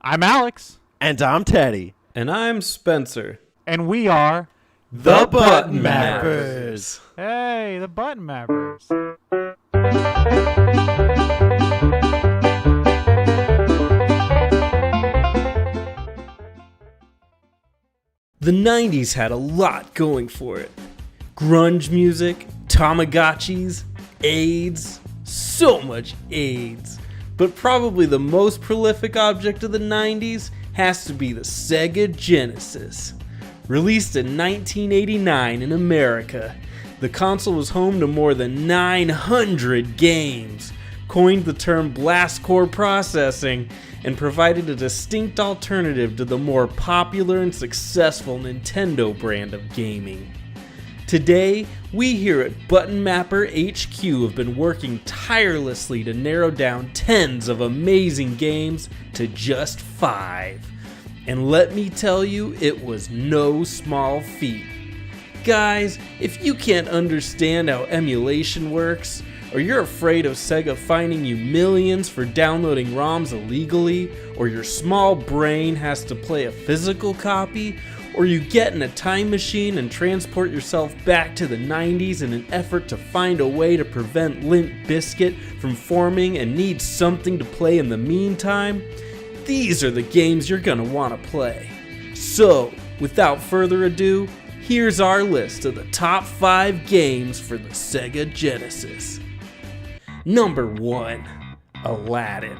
I'm Alex. And I'm Teddy. And I'm Spencer. And we are The Button Mappers. Hey, the Button Mappers. The 90s had a lot going for it. Grunge music, Tamagotchis, AIDS, so much AIDS. But probably the most prolific object of the 90s has to be the SEGA Genesis. Released in 1989 in America, the console was home to more than 900 games, coined the term blast-core processing, and provided a distinct alternative to the more popular and successful Nintendo brand of gaming. Today, we here at Button Mapper HQ have been working tirelessly to narrow down tens of amazing games to just 5. And let me tell you, it was no small feat. Guys, if you can't understand how emulation works, or you're afraid of SEGA fining you millions for downloading ROMs illegally, or your small brain has to play a physical copy, or you get in a time machine and transport yourself back to the 90s in an effort to find a way to prevent Limp Bizkit from forming and need something to play in the meantime, these are the games you're gonna want to play. So, without further ado, here's our list of the top 5 games for the SEGA Genesis. Number 1, Aladdin.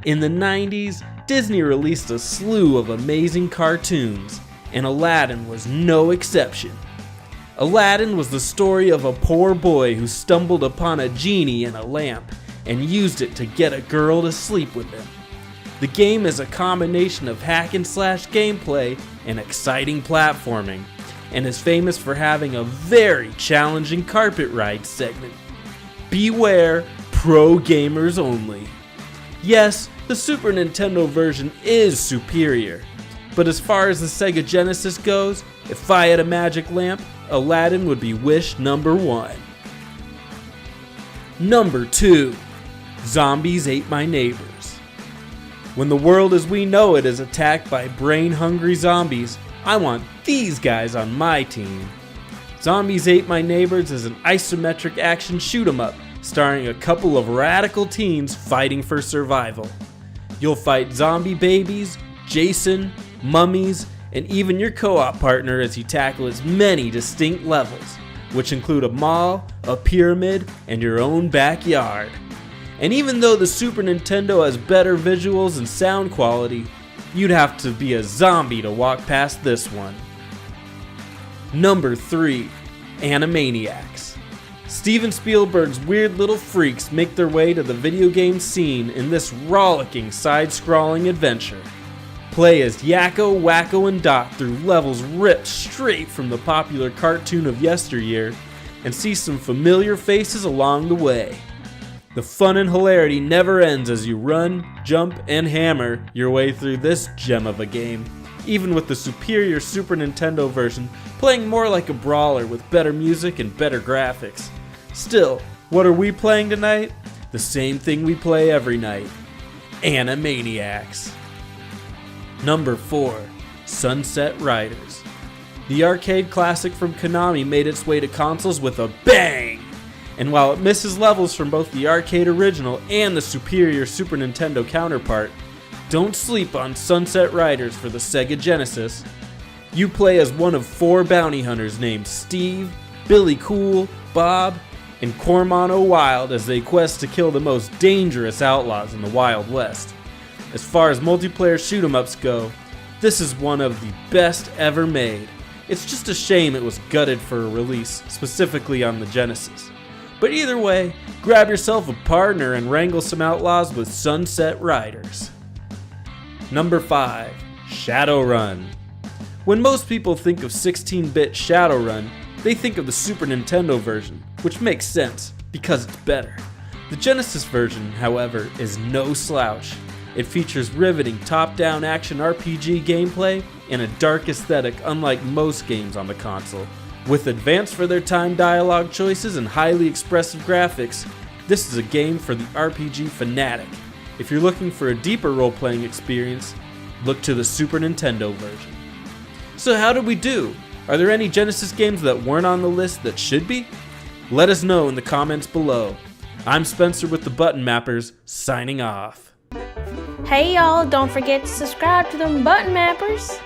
In the 90s, Disney released a slew of amazing cartoons, and Aladdin was no exception. Aladdin was the story of a poor boy who stumbled upon a genie in a lamp and used it to get a girl to sleep with him. The game is a combination of hack and slash gameplay and exciting platforming, and is famous for having a very challenging carpet ride segment. Beware, pro gamers only. Yes, the Super Nintendo version is superior, but as far as the SEGA Genesis goes, if I had a magic lamp, Aladdin would be wish number 1. Number 2, Zombies Ate My Neighbors. When the world as we know it is attacked by brain-hungry zombies, I want these guys on my team. Zombies Ate My Neighbors is an isometric action shoot-'em-up starring a couple of radical teens fighting for survival. You'll fight zombie babies, Jason, mummies, and even your co-op partner as you tackle as many distinct levels, which include a mall, a pyramid, and your own backyard. And even though the Super Nintendo has better visuals and sound quality, you'd have to be a zombie to walk past this one. Number 3, Animaniacs. Steven Spielberg's weird little freaks make their way to the video game scene in this rollicking side-scrolling adventure. Play as Yakko, Wacko, and Dot through levels ripped straight from the popular cartoon of yesteryear, and see some familiar faces along the way. The fun and hilarity never ends as you run, jump, and hammer your way through this gem of a game, even with the superior Super Nintendo version playing more like a brawler with better music and better graphics. Still, what are we playing tonight? The same thing we play every night: Animaniacs. Number 4, Sunset Riders. The arcade classic from Konami made its way to consoles with a bang! And while it misses levels from both the arcade original and the superior Super Nintendo counterpart, don't sleep on Sunset Riders for the SEGA Genesis. You play as one of 4 bounty hunters named Steve, Billy Cool, Bob, and Cormano Wild as they quest to kill the most dangerous outlaws in the Wild West. As far as multiplayer shoot-'em-ups go, this is one of the best ever made. It's just a shame it was gutted for a release, specifically on the Genesis. But either way, grab yourself a partner and wrangle some outlaws with Sunset Riders. Number 5, Shadowrun. When most people think of 16-bit Shadowrun, they think of the Super Nintendo version, which makes sense, because it's better. The Genesis version, however, is no slouch. It features riveting top-down action RPG gameplay and a dark aesthetic unlike most games on the console. With advanced for their time dialogue choices and highly expressive graphics, this is a game for the RPG fanatic. If you're looking for a deeper role-playing experience, look to the Super Nintendo version. So how did we do? Are there any Genesis games that weren't on the list that should be? Let us know in the comments below. I'm Spencer with the Button Mappers, signing off. Hey y'all, don't forget to subscribe to them Button Mappers.